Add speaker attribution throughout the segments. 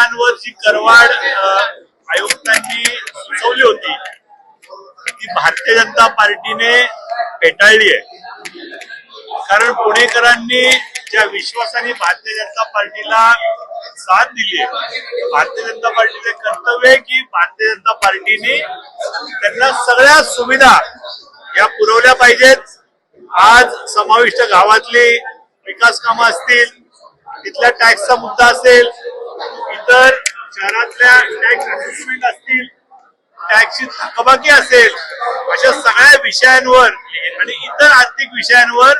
Speaker 1: घरांवर जी करवाढ आयुक्तांनी सुचवली होती ती भारतीय जनता पार्टीने फेटाळली आहे. कारण पुणेकरांनी ज्या विश्वासाने भारतीय जनता पार्टीला साथ दिली आहे, भारतीय जनता पार्टीचे कर्तव्य आहे की भारतीय जनता पार्टीने त्यांना सगळ्या सुविधा या पुरवल्या पाहिजेत. आज समाविष्ट गावातली विकास कामं असतील, तिथल्या टॅक्सचा मुद्दा असेल, इतर शहरातल्या टॅक्स असेसमेंट असतील, टॅक्सची थकबाकी असेल, अशा सगळ्या विषयांवर आणि इतर आर्थिक विषयांवर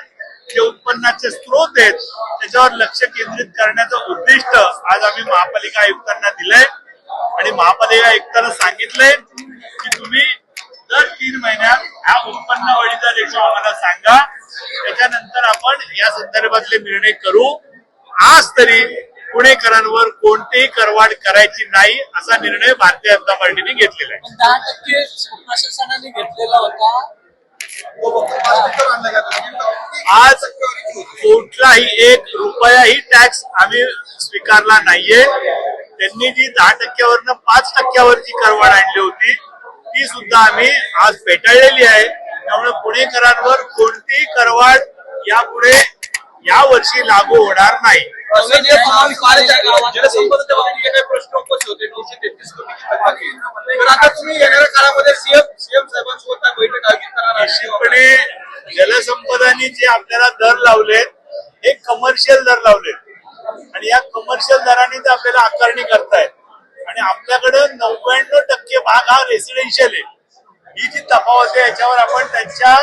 Speaker 1: जे उत्पन्नाचे स्रोत आहेत त्याच्यावर लक्ष केंद्रित करण्याचं उद्दिष्ट आज आम्ही महापालिका आयुक्तांना दिलंय आणि महापालिका आयुक्तांना सांगितलंय की तुम्ही दर 3 महिन्यात हा उत्पन्नवाढीचा रेशो आम्हाला सांगा, त्याच्यानंतर आपण या संदर्भातले निर्णय करू. आज तरी पुणेकरांवर कोणतीही करवाढ करायची नाही असा निर्णय भारतीय जनता पार्टीने घेतलेला आहे.
Speaker 2: 10% प्रशासनाने घेतलेला होता.
Speaker 1: आज कुठलाही 1 रुपयाही टॅक्स आम्ही स्वीकारला नाहीये. त्यांनी जी 10% 5% करवाढ आणली होती ती सुद्धा आम्ही आज फेटाळलेली आहे. त्यामुळे पुणेकरांवर कोणतीही करवाढ यापुढे या वर्षी लागू होणार नाही.
Speaker 3: जलसंपदाच्या बाबतीत काही प्रश्न उपस्थित होते. 933 कोटी तर आता तुम्ही येणाऱ्या काळामध्ये सीएम साहेबांसोबत बैठक आयोजित करणार.
Speaker 1: निश्चितपणे जलसंपदानी जे आपल्याला दर लावलेत हे कमर्शियल दर लावलेत आणि या कमर्शियल दराने ते आपल्याला आकारणी करतायत आणि आपल्याकडे 99% भाग हा रेसिडेन्शियल आहे. ही जी तफावत आहे याच्यावर आपण त्यांच्या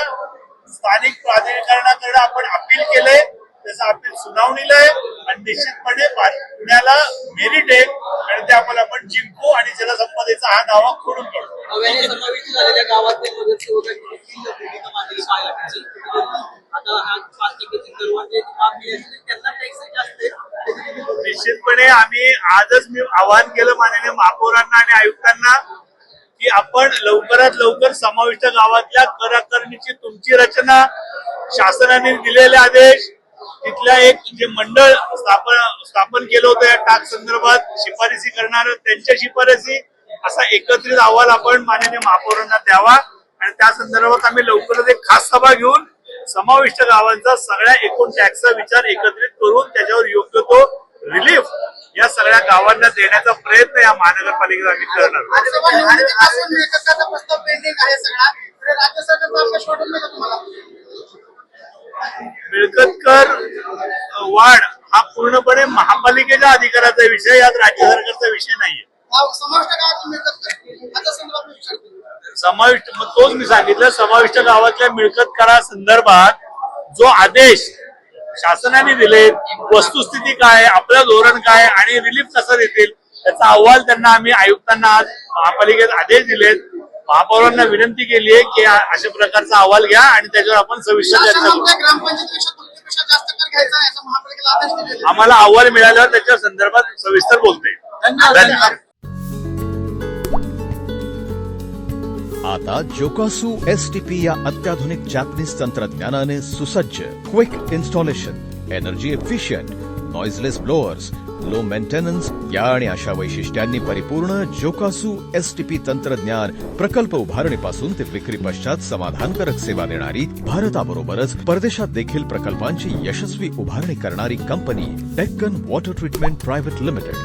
Speaker 1: स्थानिक प्राधिकरणाकडे आपण अपील केलंय. त्याचं अपील सुनावणीला आहे आणि निश्चितपणे पुण्याला मेरिट आहे आणि ते आपण जिंकू आणि जलसंपदेचा हा दावा खोडून काढू.
Speaker 2: नव्याने समाविष्ट झालेल्या गावातले नगरसेवक भूमिका मांडली पाहिजे. आता हा 5% करवाढ मागणी असते त्यांना टॅक्स जास्त.
Speaker 1: निश्चितपणे आम्ही आजच मी आवाहन केलं माननीय महापौरांना आणि आयुक्तांना की आपण लवकरात लवकर समाविष्ट गावातल्या कर आकारणीची तुमची रचना, शासनाने दिलेले आदेश, तिथल्या एक जे मंडळ स्थापन केलं होतं या टाक संदर्भात शिफारसी करणार त्यांच्या शिफारसी असा एकत्रित अहवाल आपण माननीय महापौरांना द्यावा आणि त्या संदर्भात आम्ही लवकरच एक खास सभा घेऊन समाविष्ट गावांचा सगळ्या एकूण टॅक्सचा विचार एकत्रित करून त्याच्यावर योग्य तो रिलीफ या सगळ्या गावांना देण्याचा प्रयत्न या महानगरपालिकेत आम्ही करणार. मिळकत कर वाढ हा पूर्णपणे महापालिकेच्या अधिकाराचा विषय, यात राज्य सरकारचा विषय नाहीये. समाविष्ट तोच मी सांगितलं, समाविष्ट गावातल्या मिळकत करा संदर्भात जो आदेश शासनाने दिले, वस्तुस्थिती काय, आपलं धोरण काय आणि रिलीफ कसं देतील त्याचा अहवाल त्यांना आम्ही आयुक्तांना आज महापालिकेत आदेश दिलेत. महापौरांना विनंती केली आहे की अशा प्रकारचा अहवाल घ्या आणि त्याच्यावर आपण सविस्तर चर्चा करू. आम्हाला अहवाल मिळाल्यावर त्याच्या संदर्भात सविस्तर बोलते. धन्यवाद.
Speaker 4: आता जोकासू STP या अत्याधुनिक जॅपनीज तंत्रज्ञानाने सुसज्ज, quick installation, energy efficient, noiseless blowers, low maintenance या आणि अशा वैशिष्ट्यांनी परिपूर्ण जोकासू STP तंत्रज्ञान प्रकल्प उभारणीपासून ते विक्री पश्चात समाधानकारक सेवा देणारी, भारताबरोबरच परदेशात देखील प्रकल्पांची यशस्वी उभारणी करणारी company Deccan water treatment private limited.